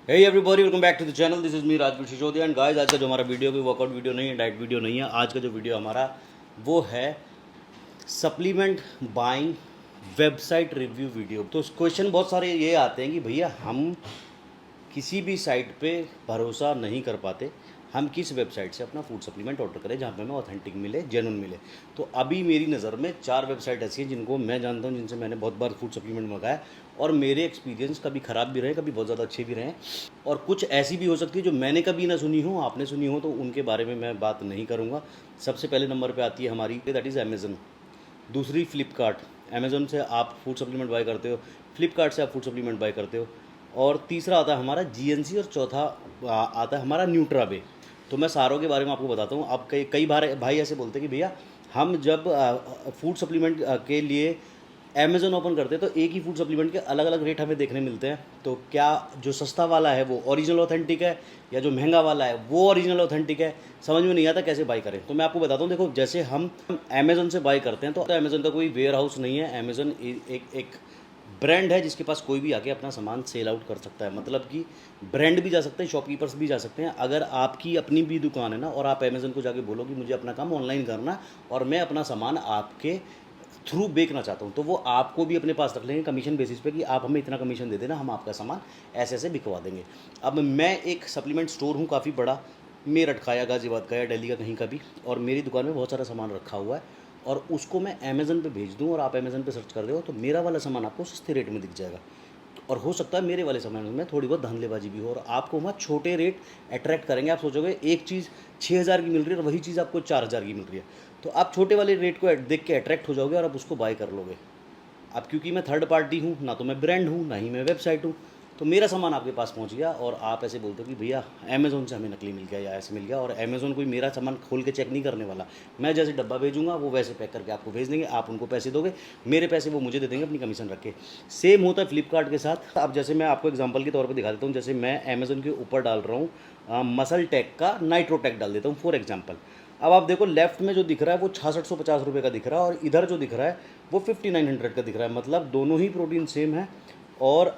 Hey everybody, welcome back to the channel. This is me Rajveer Sisodiya and guys, आज का जो हमारा वीडियो कोई वर्कआउट वीडियो नहीं है, डाइट वीडियो नहीं है। आज का जो वीडियो हमारा वो है supplement buying website review video. तो क्वेश्चन बहुत सारे ये आते हैं कि भैया हम किसी भी साइट पे भरोसा नहीं कर पाते, हम किस वेबसाइट से अपना फूड सप्लीमेंट ऑर्डर करें जहाँ पे हमें ऑथेंटिक मिले, जेन्युइन मिले। तो अभी मेरी नज़र में 4 वेबसाइट ऐसी हैं जिनको मैं जानता हूँ, जिनसे मैंने बहुत बार फूड सप्लीमेंट मंगाया और मेरे एक्सपीरियंस कभी ख़राब भी रहे, कभी बहुत ज़्यादा अच्छे भी रहे। और कुछ ऐसी भी हो सकती है जो मैंने कभी ना सुनी हो, आपने सुनी हो, तो उनके बारे में मैं बात नहीं करूँगा। सबसे पहले नंबर पर आती है हमारी, दैट इज़ अमेज़न। दूसरी फ्लिपकार्ट। अमेज़न से आप फूड सप्लीमेंट बाय करते हो, फ्लिपकार्ट से आप फूड सप्लीमेंट बाय करते हो। और तीसरा आता है हमारा जीएनसी और चौथा आता है हमारा न्यूट्राबे। तो मैं सारों के बारे में आपको बताता हूँ। अब कई कई बार भाई ऐसे बोलते हैं कि भैया हम जब फूड सप्लीमेंट के लिए अमेज़न ओपन करते हैं तो एक ही फूड सप्लीमेंट के अलग अलग रेट हमें देखने मिलते हैं। तो क्या जो सस्ता वाला है वो ओरिजिनल ऑथेंटिक है या जो महंगा वाला है वो ओरिजिनल ऑथेंटिक है, समझ में नहीं आता कैसे बाई करें। तो मैं आपको बताता हूँ। देखो, जैसे हम अमेज़न से बाई करते हैं तो अमेज़न का कोई वेयर हाउस नहीं है। अमेज़न एक ब्रांड है जिसके पास कोई भी आके अपना सामान सेल आउट कर सकता है। मतलब कि ब्रांड भी जा सकते हैं, शॉपकीपर्स भी जा सकते हैं। अगर आपकी अपनी भी दुकान है ना और आप अमेज़न को जाके बोलो कि मुझे अपना काम ऑनलाइन करना है और मैं अपना सामान आपके थ्रू बेचना चाहता हूँ, तो वो आपको भी अपने पास रख लेंगे कमीशन बेसिस पे कि आप हमें इतना कमीशन दे देना, हम आपका सामान ऐसे ऐसे बिकवा देंगे। अब मैं एक सप्लीमेंट स्टोर हूँ काफ़ी बड़ा, मेरठ का या गाज़ियाबाद का या दिल्ली का कहीं का भी, और मेरी दुकान में बहुत सारा सामान रखा हुआ है और उसको मैं अमेज़न पे भेज दूँ और आप अमेज़न पे सर्च कर दो तो मेरा वाला सामान आपको सस्ते रेट में दिख जाएगा। और हो सकता है मेरे वाले सामान में थोड़ी बहुत धांधलेबाजी भी हो और आपको वहाँ छोटे रेट अट्रैक्ट करेंगे। आप सोचोगे एक चीज़ 6,000 की मिल रही है और वही चीज़ आपको 4,000 की मिल रही है, तो आप छोटे वाले रेट को देख के अट्रैक्ट हो जाओगे और आप उसको बाय कर लोगे। अब क्योंकि मैं थर्ड पार्टी हूँ, ना तो मैं ब्रांड हूँ ना ही मैं वेबसाइट हूँ, तो मेरा सामान आपके पास पहुँच गया और आप ऐसे बोलते हो कि भैया अमेज़ोन से हमें नकली मिल गया या ऐसे मिल गया। और अमेज़ोन कोई मेरा सामान खोल के चेक नहीं करने वाला। मैं जैसे डब्बा भेजूंगा वो वैसे पैक करके आपको भेज देंगे, आप उनको पैसे दोगे, मेरे पैसे वो मुझे दे देंगे अपनी कमीशन रख के। सेम होता है फ्लिपकार्ट के साथ। अब जैसे मैं आपको एग्जाम्पल के तौर पर दिखा देता हूँ। जैसे मैं अमेज़ोन के ऊपर डाल रहा हूँ मसल टेक का नाइट्रोटेक डाल देता हूँ फॉर एग्जाम्पल। अब आप देखो, लेफ्ट में जो दिख रहा है वो 6650 रुपये का दिख रहा है और इधर जो दिख रहा है वो 5900 का दिख रहा है। मतलब दोनों ही प्रोटीन सेम है और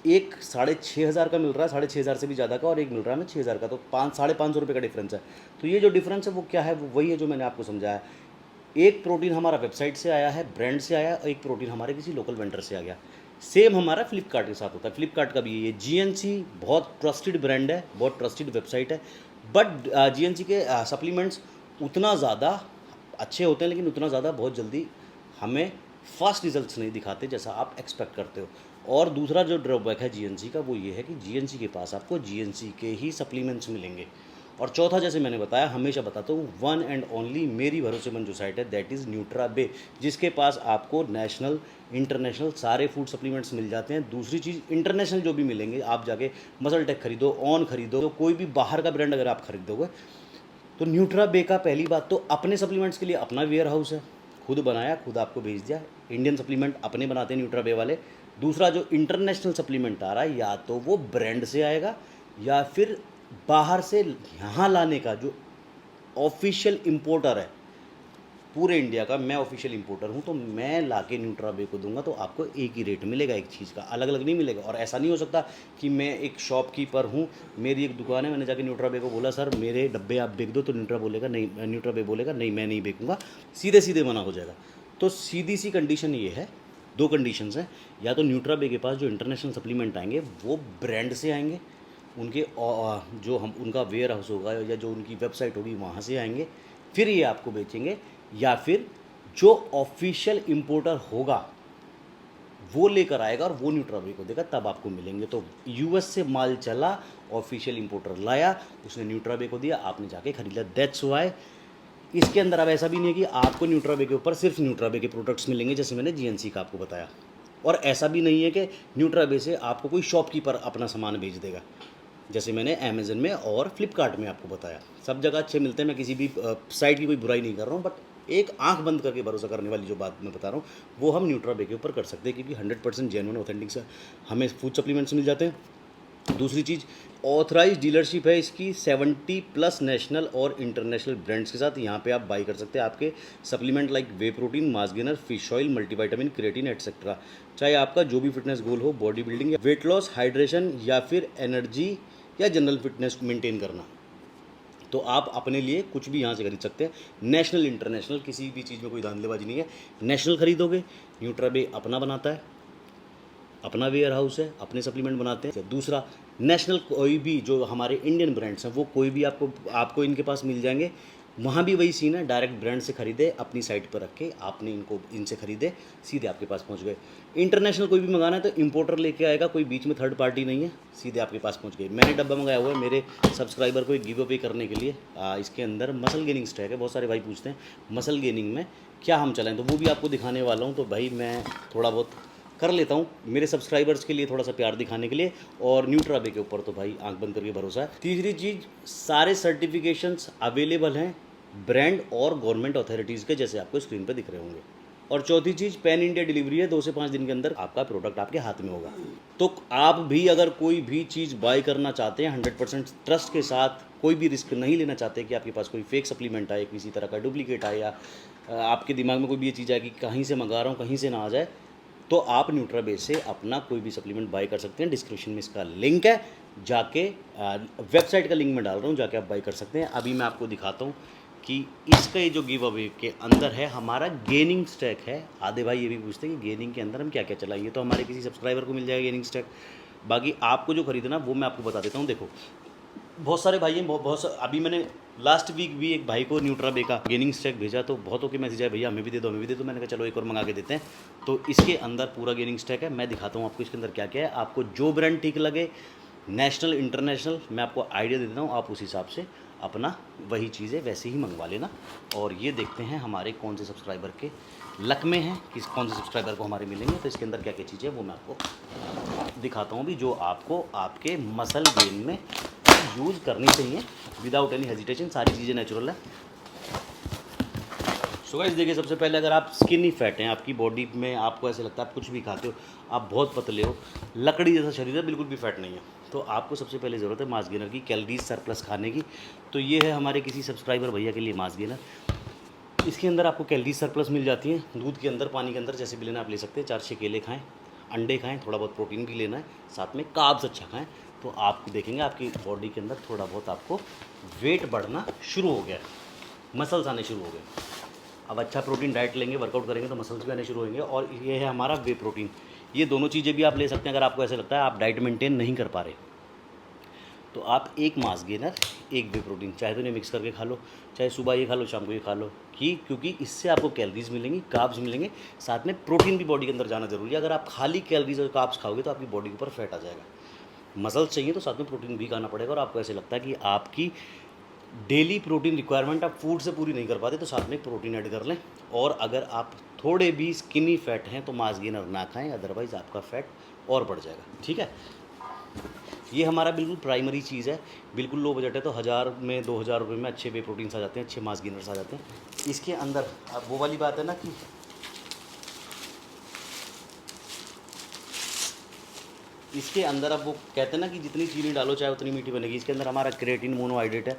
एक 6,500 का मिल रहा है, 6,500 से भी ज़्यादा का, और एक मिल रहा है हमें 6,000 का। तो 500-550 रुपये का डिफरेंस है। तो ये जो डिफरेंस है वो क्या है, वो वही है जो मैंने आपको समझाया। एक प्रोटीन हमारा वेबसाइट से आया है, ब्रांड से आया, और एक प्रोटीन हमारे किसी लोकल वेंडर से आ गया। सेम हमारा फ्लिपकार्ट के साथ होता है। फ्लिपकार्ट का भी ये जीएनसी बहुत ट्रस्टेड ब्रांड है, बहुत ट्रस्टेड वेबसाइट है। बट जीएनसी के सप्लीमेंट्स उतना ज़्यादा अच्छे होते हैं, लेकिन उतना ज़्यादा बहुत जल्दी हमें फास्ट रिजल्ट्स नहीं दिखाते जैसा आप एक्सपेक्ट करते हो। और दूसरा जो ड्रॉबैक है जीएनसी का वो ये है कि जीएनसी के पास आपको जीएनसी के ही सप्लीमेंट्स मिलेंगे। और चौथा, जैसे मैंने बताया, हमेशा बताता हूँ, वन एंड ओनली मेरी भरोसेमंद जो साइट है दैट इज़ न्यूट्राबे, जिसके पास आपको नेशनल इंटरनेशनल सारे फूड सप्लीमेंट्स मिल जाते हैं। दूसरी चीज़, इंटरनेशनल जो भी मिलेंगे, आप जाके मसल टेक खरीदो, ऑन खरीदो, तो कोई भी बाहर का ब्रांड अगर आप खरीदोगे तो न्यूट्राबे का पहली बात तो अपने सप्लीमेंट्स के लिए अपना वेयर हाउस है, खुद बनाया खुद आपको भेज दिया। इंडियन सप्लीमेंट अपने बनाते हैं न्यूट्राबे वाले। दूसरा, जो इंटरनेशनल सप्लीमेंट आ रहा है या तो वो ब्रांड से आएगा या फिर बाहर से यहाँ लाने का जो ऑफिशियल इंपोर्टर है पूरे इंडिया का, मैं ऑफिशियल इंपोर्टर हूँ, तो मैं लाके न्यूट्राबे को दूंगा तो आपको एक ही रेट मिलेगा, एक चीज़ का अलग अलग नहीं मिलेगा। और ऐसा नहीं हो सकता कि मैं एक शॉपकीपर हूँ, मेरी एक दुकान है, मैंने जाके न्यूट्राबे को बोला सर मेरे डब्बे आप बेच दो, तो न्यूट्राबे बोलेगा नहीं मैं नहीं बेचूंगा, सीधे सीधे मना हो जाएगा। तो सीधी सी कंडीशन ये है, दो कंडीशंस हैं। या तो न्यूट्राबे के पास जो इंटरनेशनल सप्लीमेंट आएंगे वो ब्रांड से आएंगे, उनके जो हम उनका वेयर हाउस होगा या जो उनकी वेबसाइट होगी वहाँ से आएंगे, फिर ये आपको बेचेंगे। या फिर जो ऑफिशियल इंपोर्टर होगा वो लेकर आएगा और वो न्यूट्राबे को देगा, तब आपको मिलेंगे। तो यूएस से माल चला, ऑफिशियल इंपोर्टर लाया, उसने न्यूट्राबे को दिया, आपने जाके खरीद लिया, दैट्स वाई। इसके अंदर अब ऐसा भी नहीं है कि आपको न्यूट्राबे के ऊपर सिर्फ न्यूट्राबे के प्रोडक्ट्स मिलेंगे, जैसे मैंने जीएनसी का आपको बताया। और ऐसा भी नहीं है कि न्यूट्राबे से आपको कोई शॉपकीपर अपना सामान भेज देगा, जैसे मैंने अमेज़न में और फ्लिपकार्ट में आपको बताया। सब जगह अच्छे मिलते हैं, मैं किसी भी साइट की कोई बुराई नहीं कर रहा हूँ, बट एक आंख बंद करके भरोसा करने वाली जो बात मैं बता रहा हूँ वो हम न्यूट्राबे के ऊपर कर सकते हैं, क्योंकि 100% जेन्युइन ऑथेंटिक से हमें फूड सप्लीमेंट्स मिल जाते हैं। दूसरी चीज़, ऑथराइज डीलरशिप है इसकी 70+ नेशनल और इंटरनेशनल ब्रांड्स के साथ। यहाँ पे आप बाई कर सकते हैं आपके supplement like whey protein, mass gainer, fish oil, multivitamin, creatine etcetera. चाहे आपका जो भी फिटनेस गोल हो, बॉडी बिल्डिंग या वेट लॉस, हाइड्रेशन या फिर एनर्जी या जनरल फिटनेस मेंटेन करना, तो आप अपने लिए कुछ भी यहाँ से खरीद सकते हैं। नेशनल इंटरनेशनल किसी भी चीज़ में कोई धांधलेबाजी नहीं है। नेशनल खरीदोगे, न्यूट्राबे अपना बनाता है, अपना वेयर हाउस है, अपने सप्लीमेंट बनाते हैं। दूसरा, नेशनल कोई भी जो हमारे इंडियन ब्रांड्स हैं वो कोई भी आपको इनके पास मिल जाएंगे। वहाँ भी वही सीन है, डायरेक्ट ब्रांड से खरीदे, अपनी साइट पर रख के आपने इनसे खरीदे, सीधे आपके पास पहुँच गए। इंटरनेशनल कोई भी मंगाना है तो इंपोर्टर लेके आएगा, कोई बीच में थर्ड पार्टी नहीं है, सीधे आपके पास पहुँच गए। मैंने डब्बा मंगाया हुआ है मेरे सब्सक्राइबर को एक गिव अवे करने के लिए। इसके अंदर मसल गेनिंग स्टैक है। बहुत सारे भाई पूछते हैं मसल गेनिंग में क्या हम चलाएँ, तो वो भी आपको दिखाने वाला हूँ। तो भाई मैं थोड़ा बहुत कर लेता हूँ मेरे सब्सक्राइबर्स के लिए, थोड़ा सा प्यार दिखाने के लिए। और न्यूट्राबे के ऊपर तो भाई आंख बंद करके भरोसा है। तीसरी चीज़, सारे सर्टिफिकेशंस अवेलेबल हैं ब्रांड और गवर्नमेंट अथॉरिटीज़ के, जैसे आपको स्क्रीन पे दिख रहे होंगे। और चौथी चीज़, पैन इंडिया डिलीवरी है, 2 से 5 दिन के अंदर आपका प्रोडक्ट आपके हाथ में होगा। तो आप भी अगर कोई भी चीज़ बाय करना चाहते हैं 100% ट्रस्ट के साथ, कोई भी रिस्क नहीं लेना चाहते कि आपके पास कोई फेक सप्लीमेंट आए, किसी तरह का डुप्लीकेट आए, या आपके दिमाग में कोई भी ये चीज़ आए कि कहीं से मंगा रहा हूँ, कहीं से ना आ जाए, तो आप न्यूट्राबे से अपना कोई भी सप्लीमेंट बाय कर सकते हैं। डिस्क्रिप्शन में इसका लिंक है, जाके वेबसाइट का लिंक मैं डाल रहा हूँ, जाके आप बाय कर सकते हैं। अभी मैं आपको दिखाता हूँ कि इसका ये जो गिव अवे के अंदर है हमारा गेनिंग स्टैक है। आधे भाई ये भी पूछते हैं कि गेनिंग के अंदर हम क्या क्या चलाएंगे, तो हमारे किसी सब्सक्राइबर को मिल जाएगा गेनिंग स्टैक। बाकी आपको जो खरीदना वो मैं आपको बता देता हूँ। देखो, बहुत सारे भाई हैं, अभी मैंने लास्ट वीक भी एक भाई को न्यूट्राबे का गेनिंग स्टैक भेजा, तो बहुतों के मैसेज आए भैया हमें भी दे दो, हमें भी दे दो। मैंने कहा चलो एक और मंगा के देते हैं। तो इसके अंदर पूरा गेनिंग स्टैक है, मैं दिखाता हूँ आपको इसके अंदर क्या क्या है। आपको जो ब्रांड ठीक लगे, नेशनल इंटरनेशनल, मैं आपको आइडिया दे देता हूँ, आप उस हिसाब से अपना वही चीज़ें वैसे ही मंगवा लेना। और ये देखते हैं हमारे कौन से सब्सक्राइबर के लक में हैं, कौन से सब्सक्राइबर को हमारे मिलेंगे। तो इसके अंदर क्या क्या चीज़ें वो मैं आपको दिखाता हूँ भी, जो आपको आपके मसल गेन में यूज़ करनी चाहिए विदाउट एनी हेजिटेशन। सारी चीज़ें नेचुरल है। सो गाइस देखिए, सबसे पहले अगर आप स्किनी फैट हैं, आपकी बॉडी में आपको ऐसे लगता है आप कुछ भी खाते हो, आप बहुत पतले हो, लकड़ी जैसा शरीर है, बिल्कुल भी फैट नहीं है, तो आपको सबसे पहले ज़रूरत है मास गेनर की, कैलोरीज सरप्लस खाने की। तो ये है हमारे किसी सब्सक्राइबर भैया के लिए मास गेनर। इसके अंदर आपको कैलोरीज सरप्लस मिल जाती है, दूध के अंदर, पानी के अंदर, जैसे भी लेना आप ले सकते हैं। 4-6 केले खाएँ, अंडे खाएँ, थोड़ा बहुत प्रोटीन भी लेना है, साथ में कार्ब्स अच्छा खाएँ। तो आप देखेंगे आपकी बॉडी के अंदर थोड़ा बहुत आपको वेट बढ़ना शुरू हो गया है, मसल्स आने शुरू हो गए। अब अच्छा प्रोटीन डाइट लेंगे, वर्कआउट करेंगे तो मसल्स भी आने शुरू होंगे। और ये है हमारा वे प्रोटीन। ये दोनों चीज़ें भी आप ले सकते हैं अगर आपको ऐसा लगता है आप डाइट मेंटेन नहीं कर पा रहे, तो आप एक मास गेनर, एक वे प्रोटीन, चाहे तो इन्हें मिक्स करके खा लो, चाहे सुबह ये खा लो, शाम को ये खा लो, क्योंकि इससे आपको कैलोरीज मिलेंगी, कार्ब्स मिलेंगे, साथ में प्रोटीन भी बॉडी के अंदर जाना जरूरी है। अगर आप खाली कैलोरीज और कार्ब्स खाओगे तो आपकी बॉडी के ऊपर फैट आ जाएगा। मसल्स चाहिए तो साथ में प्रोटीन भी खाना पड़ेगा। और आपको ऐसे लगता है कि आपकी डेली प्रोटीन रिक्वायरमेंट आप फूड से पूरी नहीं कर पाते, तो साथ में प्रोटीन ऐड कर लें। और अगर आप थोड़े भी स्किनी फैट हैं तो मास गेनर ना खाएं, अदरवाइज़ आपका फैट और बढ़ जाएगा। ठीक है, ये हमारा बिल्कुल प्राइमरी चीज़ है, बिल्कुल लो बजट है। तो 1000 में 2000 रुपये में अच्छे वे प्रोटीन्स आ जाते हैं, अच्छे मास गेनर्स आ जाते हैं। इसके अंदर अब वो वाली बात है ना कि इसके अंदर अब वो कहते हैं ना कि जितनी चीनी डालो चाहे उतनी मीठी बनेगी। इसके अंदर हमारा क्रिएटिन मोनोहाइड्रेट है,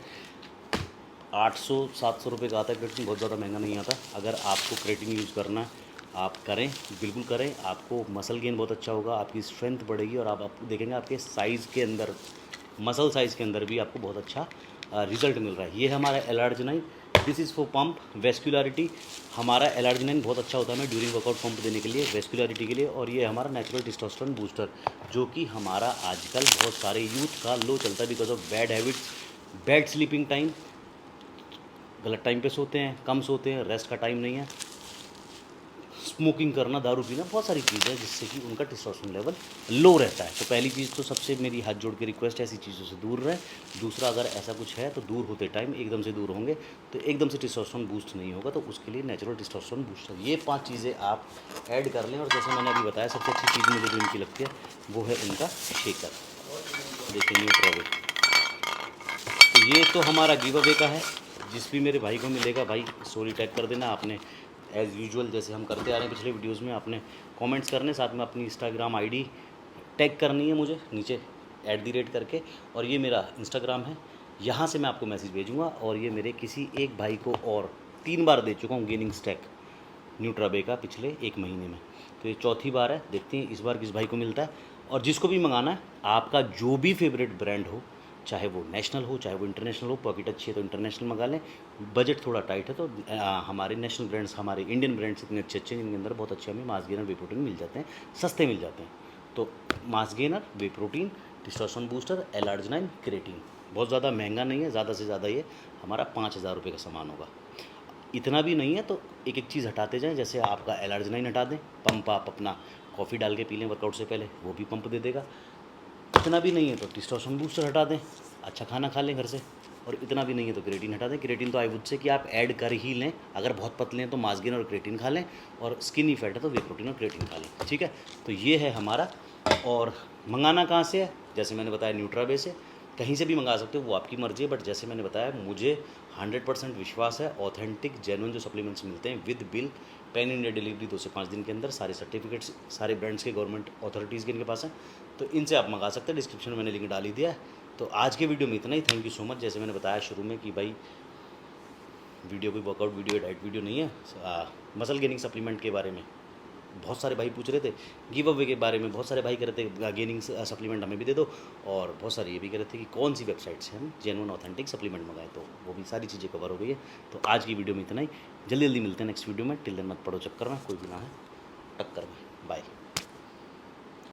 800-700 रुपये का आता है क्रिएटिन, बहुत ज़्यादा महंगा नहीं आता। अगर आपको क्रिएटिन यूज़ करना है आप करें, बिल्कुल करें, आपको मसल गेन बहुत अच्छा होगा, आपकी स्ट्रेंथ बढ़ेगी और आप देखेंगे आपके साइज़ के अंदर, मसल साइज़ के अंदर भी आपको बहुत अच्छा रिजल्ट मिल रहा है। ये है हमारा L-arginine, this is for pump vascularity. हमारा एल-आर्जिनाइन बहुत अच्छा होता है हमें ड्यूरिंग वर्कआउट पंप देने के लिए, वेस्कुलरिटी के लिए। और ये हमारा नेचुरल टेस्टोस्टेरोन बूस्टर, जो कि हमारा आजकल बहुत सारे यूथ का लो चलता है because of bad habits, bad sleeping time, गलत टाइम पे सोते हैं, कम सोते हैं, रेस्ट का टाइम नहीं है, स्मोकिंग करना, दारू पीना, बहुत सारी चीज़ें हैं जिससे कि उनका टेस्टोस्टेरोन लेवल लो रहता है। तो पहली चीज़ तो सबसे मेरी हाथ जोड़ के रिक्वेस्ट है ऐसी चीज़ों से दूर रहें। दूसरा, अगर ऐसा कुछ है तो दूर होते टाइम एकदम से दूर होंगे तो एकदम से टेस्टोस्टेरोन बूस्ट नहीं होगा, तो उसके लिए नेचुरल टेस्टोस्टेरोन बूस्टर, ये 5 चीज़ें आप ऐड कर लें। और जैसे मैंने अभी बताया, सबसे अच्छी चीज़ मुझे जो इनकी लगती है वो है इनका शेकर। देखिए न्यूट्राबे, तो ये तो हमारा गिव अवे का है। जिस भी मेरे भाई को मिलेगा, भाई स्टोरी टैग कर देना आपने, एज़ यूजुअल जैसे हम करते आ रहे हैं पिछले वीडियोस में, आपने कमेंट्स करने, साथ में अपनी इंस्टाग्राम आईडी टैग करनी है मुझे नीचे @ करके, और ये मेरा इंस्टाग्राम है, यहाँ से मैं आपको मैसेज भेजूँगा। और ये मेरे किसी एक भाई को और 3 बार दे चुका हूँ गेनिंग स्टैक न्यूट्राबे का पिछले 1 महीने में, तो ये चौथी बार है। देखते हैं इस बार किस भाई को मिलता है। और जिसको भी मंगाना है, आपका जो भी फेवरेट ब्रांड हो, चाहे वो नेशनल हो चाहे वो इंटरनेशनल हो, पॉकेट अच्छी है तो इंटरनेशनल मंगा लें, बजट थोड़ा टाइट है तो हमारे नेशनल ब्रांड्स, हमारे इंडियन ब्रांड्स इतने अच्छे अच्छे हैं जिनके अंदर बहुत अच्छे हमें मास गेनर वे प्रोटीन मिल जाते हैं, सस्ते मिल जाते हैं। तो mass gainer, whey protein, testosterone booster, L-arginine, creatine, बहुत ज़्यादा महंगा नहीं है, ज़्यादा से ज़्यादा ये हमारा 5,000 रुपये का सामान होगा। इतना भी नहीं है तो एक एक चीज़ हटाते जाएं, जैसे आपका L-arginine हटा दें, पंप आप अपना कॉफ़ी डाल के पी लें वर्कआउट से पहले, वो भी पंप दे देगा। इतना भी नहीं है तो टेस्टोस्टेरोन बूस्टर हटा दें, अच्छा खाना खा लें घर से। और इतना भी नहीं है तो क्रेटीन हटा दें। क्रेटीन तो आई वुड से कि आप ऐड कर ही लें, अगर बहुत पतले हैं तो मास गेनर और क्रेटीन खा लें, और स्किनी फैट है तो वे प्रोटीन और क्रेटीन खा लें, ठीक है। तो ये है हमारा। और मंगाना कहाँ से है, जैसे मैंने बताया न्यूट्राबे से, कहीं से भी मंगा सकते हो, वो आपकी मर्ज़ी है। बट जैसे मैंने बताया, मुझे 100% विश्वास है, ऑथेंटिक जेन्युइन जो सप्लीमेंट्स मिलते हैं with bill, pan India delivery 2 से 5 दिन के अंदर, सारे सर्टिफिकेट्स सारे ब्रांड्स के, गवर्नमेंट अथॉरिटीज़ के इनके पास हैं, तो इनसे आप मंगा सकते हैं। डिस्क्रिप्शन में मैंने लिंक डाल ही दिया है। तो आज के वीडियो में इतना ही। Thank you so much. जैसे मैंने बताया शुरू में कि भाई वीडियो कोई वर्कआउट वीडियो, डाइट वीडियो नहीं है। मसल गेनिंग सप्लीमेंट के बारे में बहुत सारे भाई पूछ रहे थे, गिव अवे के बारे में बहुत सारे भाई कह रहे थे गेनिंग सप्लीमेंट हमें भी दे दो, और बहुत सारे ये भी कह रहे थे कि कौन सी वेबसाइट से हम जेन्युइन ऑथेंटिक सप्लीमेंट मंगाए, तो वो भी सारी चीज़ें कवर हो गई है। तो आज की वीडियो में इतना ही। जल्दी जल्दी मिलते हैं नेक्स्ट वीडियो में। टिल देन मत पड़ो चक्कर में, कोई भी ना है टक्कर में। बाय।